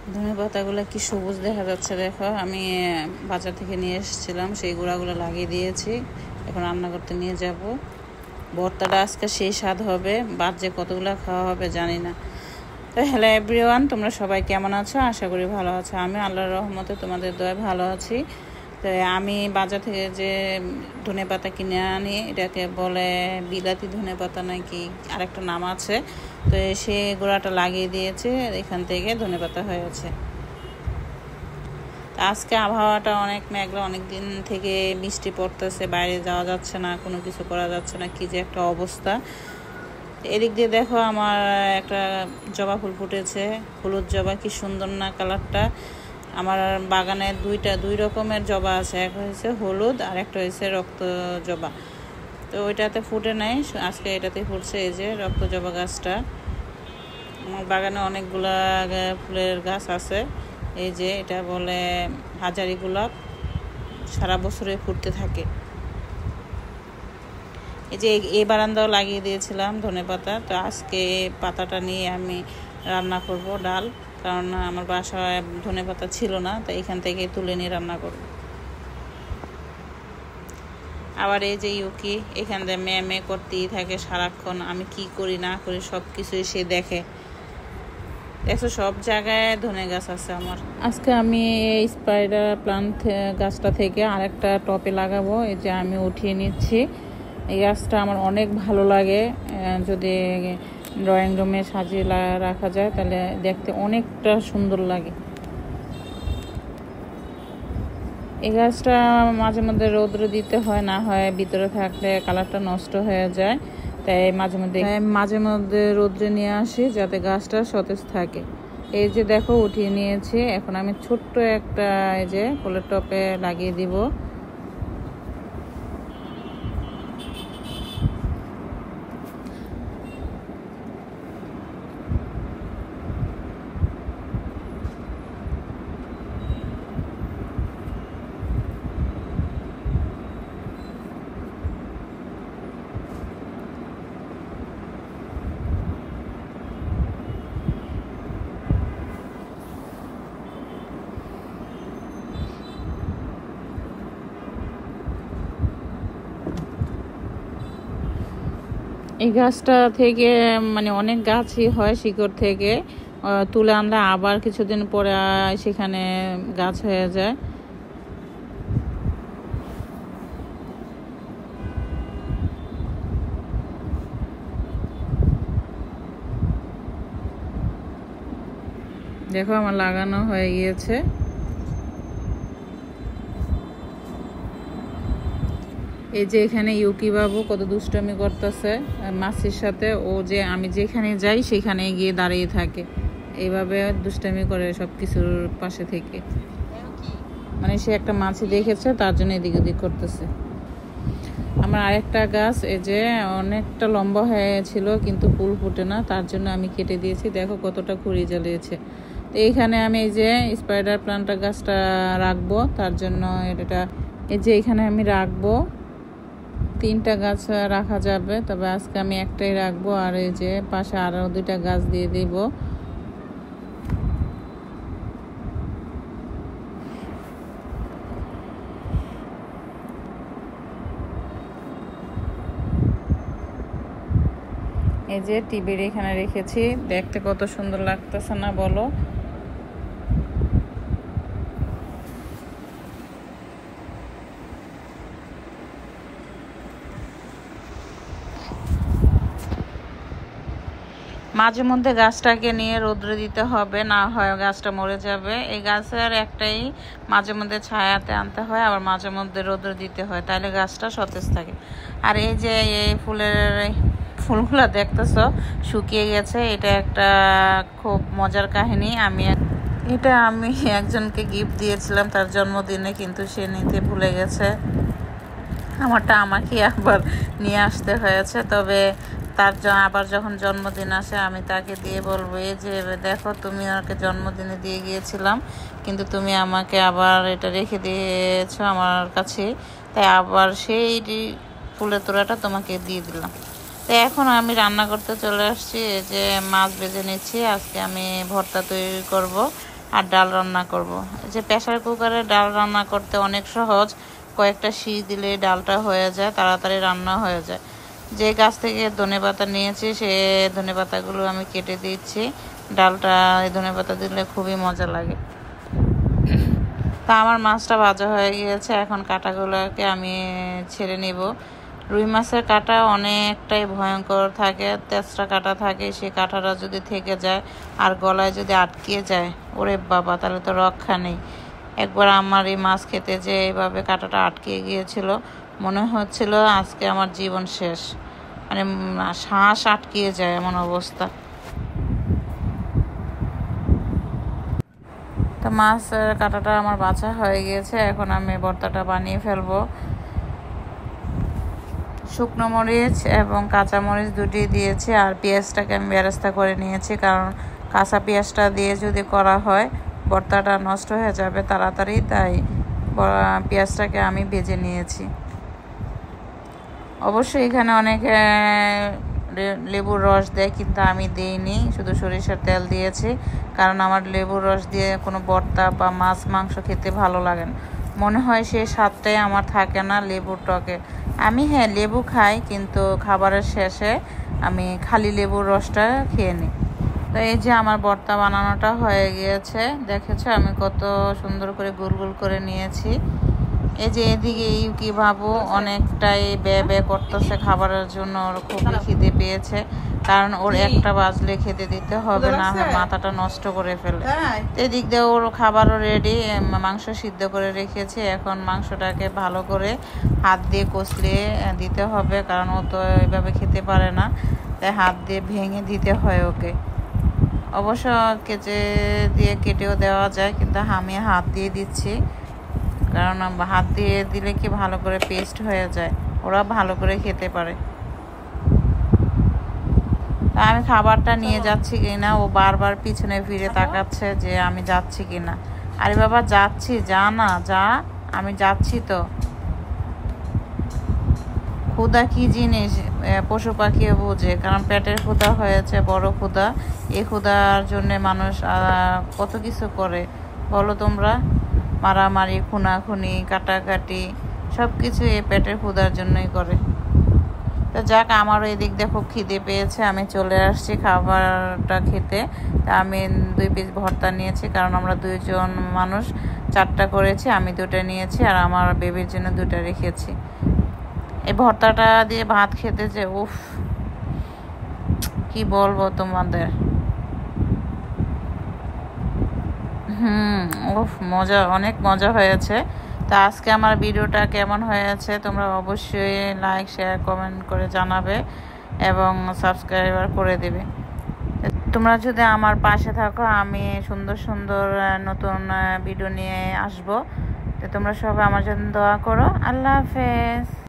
ধনে পাতাগুলো কি সবুজ দেখা যাচ্ছে দেখো। আমি বাজার থেকে নিয়ে এসেছিলাম, সেই গুঁড়াগুলো লাগিয়ে দিয়েছি। এখন রান্না করতে নিয়ে যাব। ভর্তাটা আজকে সেই স্বাদ হবে, বাদ যে কতগুলো খাওয়া হবে জানি না। তো হ্যালো এভরিওয়ান, তোমরা সবাই কেমন আছো? আশা করি ভালো আছো। আমি আল্লাহর রহমতে তোমাদের দয়ায় ভালো আছি। তো আমি বাজার থেকে যে ধনে পাতা কিনে আনি, এটাকে বলে বিলাতি ধনে পাতা নাকি আরেকটা নাম আছে। তো সে গোড়াটা লাগিয়ে দিয়েছে, এখান থেকে ধনে পাতা হয়েছে। আজকে আবহাওয়াটা অনেক মেঘলা, অনেক দিন থেকে বৃষ্টি পড়তেছে, বাইরে যাওয়া যাচ্ছে না, কোনো কিছু করা যাচ্ছে না, কি যে একটা অবস্থা। এদিক দিয়ে দেখো আমার একটা জবা ফুল ফুটেছে, হলুদ জবা, কি সুন্দর না কালারটা। আমার বাগানে দুই রকমের জবা আছে, এক হয়েছে হলুদ আর একটা হয়েছে রক্ত জবা। তো ওইটাতে ফুটে নাই, আজকে এটাতে ফুটছে। এই যে রক্ত জবা গাছটা। আমার বাগানে অনেকগুলা ফুলের গাছ আছে। এই যে এটা বলে হাজারি গোলাপ, সারা বছরে ফুটতে থাকে। এই যে এই বারান্দাও লাগিয়ে দিয়েছিলাম ধনে পাতা। তো আজকে পাতাটা নিয়ে আমি রান্না করব ডাল, কারণ আমার বাসায় ধনে পাতা ছিল না, তো এখান থেকে তুলে নিয়ে রান্না করব। আবার এই যে ইউকি এখান থেকে মেয়ে করতেই থাকে সারাক্ষণ, আমি কি করি না করি সব কিছুই সে দেখে। দেখো সব জায়গায় ধনে গাছ আছে আমার। আজকে আমি এই স্পাইডার প্লান্ট গাছটা থেকে আরেকটা টপে লাগাবো। এই যে আমি উঠিয়ে নিচ্ছি। এই গাছটা আমার অনেক ভালো লাগে, যদি ড্রয়িং রুমে সাজিয়ে রাখা যায় তাহলে দেখতে অনেকটা সুন্দর লাগে। এই গাছটা মাঝে মধ্যে রৌদ্র দিতে হয়, না হয় ভিতরে থাকলে কালারটা নষ্ট হয়ে যায়। তাই মাঝে মধ্যে রৌদ্রে নিয়ে আসি যাতে গাছটা সতেজ থাকে। এই যে দেখো উঠিয়ে নিয়েছি, এখন আমি ছোট্ট একটা এই যে ফুলের টপে লাগিয়ে দিব। এই গাছটা থেকে মানে অনেক গাছই হয়, শিকড় থেকে তুলে আনলে আবার কিছুদিন পরে সেখানে গাছ হয়ে যায়। দেখো আমার লাগানো হয়ে গিয়েছে। এই যে এখানে ইউকি বাবু কত দুষ্টামি করতেছে মাছির সাথে। ও যে আমি যেখানে যাই সেখানে গিয়ে দাঁড়িয়ে থাকে, এইভাবে দুষ্টামি করে সব কিছুর পাশে থেকে। মানে সে একটা মাছি দেখেছে, তার জন্য এদিক ওদিক করতেছে। আমার আরেকটা গাছ এই যে অনেকটা লম্বা হয়েছিল, কিন্তু ফুল ফুটে না, তার জন্য আমি কেটে দিয়েছি। দেখো কতটা কুড়ি জ্বালিয়েছে। তো এইখানে আমি এই যে স্পাইডার প্লান্টার গাছটা রাখবো, তার জন্য এটা এই যে এখানে আমি রাখবো। 3টা গাছ রাখা যাবে, তবে আজকে আমি একটাই রাখবো। আর এই যে পাশে আরো 2টা গাছ দিয়ে দিব। এই যে টিভির এখানে রেখেছি, দেখতে কত সুন্দর লাগতেছে না বলো? মাঝে মধ্যে গাছটাকে নিয়ে রৌদ্রে দিতে হবে, না হয় গাছটা মরে যাবে। এই গাছের একটাই মাঝে মধ্যে ছায়াতে আনতে হয়, আবার মাঝে মধ্যে রৌদ্রে দিতে হয়, তাহলে গাছটা সতেজ থাকে। আর এই যে এই ফুলগুলো দেখতেছো শুকিয়ে গেছে, এটা একটা খুব মজার কাহিনী। এটা আমি একজনকে গিফট দিয়েছিলাম তার জন্মদিনে, কিন্তু সে নিতে ভুলে গেছে। আমারটা আমাকে আবার নিয়ে আসতে হয়েছে। তবে তার আবার যখন জন্মদিন আসে আমি তাকে দিয়ে বলবো, এই যে দেখো তুমি ওকে জন্মদিনে দিয়ে গিয়েছিলাম, কিন্তু তুমি আমাকে আবার এটা রেখে দিয়েছো আমার কাছে, তাই আবার সেই ফুলের তোড়াটা তোমাকে দিয়ে দিলাম। তো এখন আমি রান্না করতে চলে আসছি। এই যে মাছ ভেজে নিচ্ছি, আজকে আমি ভর্তা তৈরি করব। আর ডাল রান্না করব। এই যে প্রেসার কুকারে ডাল রান্না করতে অনেক সহজ, কয়েকটা সিটি দিলে ডালটা হয়ে যায়, তাড়াতাড়ি রান্না হয়ে যায়। যে গাছ থেকে ধনেপাতা নিয়েছি সে ধনেপাতাগুলো আমি কেটে দিচ্ছি। ডালটা এই ধনেপাতা দিলে খুবই মজা লাগে। তা আমার মাছটা ভাজা হয়ে গিয়েছে, এখন কাঁটাগুলোকে আমি ছেড়ে নিব। রুই মাছের কাঁটা অনেকটাই ভয়ঙ্কর থাকে, তেজটা কাঁটা থাকে, সেই কাঁটাটা যদি থেকে যায় আর গলায় যদি আটকে যায়, ওরে বাবা, তাহলে তো রক্ষা নেই। একবার আমার এই মাছ খেতে যে এইভাবে কাঁটাটা আটকে গিয়েছিল, মনে হচ্ছিল আজকে আমার জীবন শেষ, মানে শ্বাস আটকে যায় এমন অবস্থা। তো মাছের কাঁটাটা আমার বাছা হয়ে গিয়েছে, এখন আমি ভর্তাটা বানিয়ে ফেলবো। শুকনো মরিচ এবং কাঁচা মরিচ দুটি দিয়েছি, আর পেঁয়াজটাকে আমি বেরেস্তা করে নিয়েছি, কারণ কাঁচা পেঁয়াজটা দিয়ে যদি করা হয় ভর্তাটা নষ্ট হয়ে যাবে তাড়াতাড়ি, তাই পেঁয়াজটাকে আমি ভেজে নিয়েছি। অবশ্যই এখানে অনেকে লেবুর রস দেয়, কিন্তু আমি দিইনি, শুধু সরিষার তেল দিয়েছি, কারণ আমার লেবুর রস দিয়ে কোনো ভর্তা বা মাছ মাংস খেতে ভালো লাগে না। মনে হয় সেই স্বাদটাই আমার থাকে না লেবুর টকে। আমি হ্যাঁ লেবু খাই, কিন্তু খাবারের শেষে আমি খালি লেবুর রসটা খেয়ে নিই। তো এই যে আমার ভর্তা বানানোটা হয়ে গিয়েছে, দেখেছো আমি কত সুন্দর করে গোল গোল করে নিয়েছি। এই যে এদিকে ইউকি বাবু অনেকটাই বে করতেছে খাবারের জন্য, ওর খুবই খিদে পেয়েছে, কারণ ওর একটা বাজলে খেতে দিতে হবে, না মাথাটা নষ্ট করে ফেলে। এদিক দিয়ে ওর খাবারও রেডি, মাংস সিদ্ধ করে রেখেছি, এখন মাংসটাকে ভালো করে হাত দিয়ে কষলিয়ে দিতে হবে, কারণ ও তো এইভাবে খেতে পারে না, তাই হাত দিয়ে ভেঙে দিতে হয় ওকে। অবশ্য কেটেও দেওয়া যায়, কিন্তু আমি হাত দিয়ে দিচ্ছি, কারণ হাত দিয়ে দিলে কি ভালো করে পেস্ট হয়ে যায়, ওরা ভালো করে খেতে পারে। তা আমি খাবারটা নিয়ে যাচ্ছি কিনা, ও বারবার পিছনে ফিরে তাকাচ্ছে যে আমি যাচ্ছি কিনা। আরে বাবা যাচ্ছি, যা না যা, আমি যাচ্ছি তো। ক্ষুধা কি জিনিস পশু পাখিও বোঝে, কারণ পেটের ক্ষুধা হয়েছে বড় ক্ষুধা, এই ক্ষুধার জন্যে মানুষ কত কিছু করে বলো তোমরা, মারামারি, খুনাখুনি, কাটাকাটি, সব কিছু এই পেটের ক্ষুধার জন্যই করে। তো যাক, আমারও এদিক দিয়ে খুব খিদে পেয়েছে, আমি চলে আসছি খাবারটা খেতে। তা আমি 2 পিস ভর্তা নিয়েছি, কারণ আমরা 2 জন মানুষ, 4টা করেছি, আমি 2টা নিয়েছি আর আমার বেবির জন্য 2টা রেখেছি। এই ভর্তাটা দিয়ে ভাত খেতে যে উফ, কি বলবো তোমাদের। উফ, মজা, অনেক মজা হয়েছে। তা আজকে আমার ভিডিওটা কেমন হয়েছে তোমরা অবশ্যই লাইক, শেয়ার, কমেন্ট করে জানাবে এবং সাবস্ক্রাইবার করে দেবে। তোমরা যদি আমার পাশে থাকো, আমি সুন্দর সুন্দর নতুন ভিডিও নিয়ে আসবো। তো তোমরা সবাই আমার জন্য দোয়া করো। আল্লাহ হাফেজ।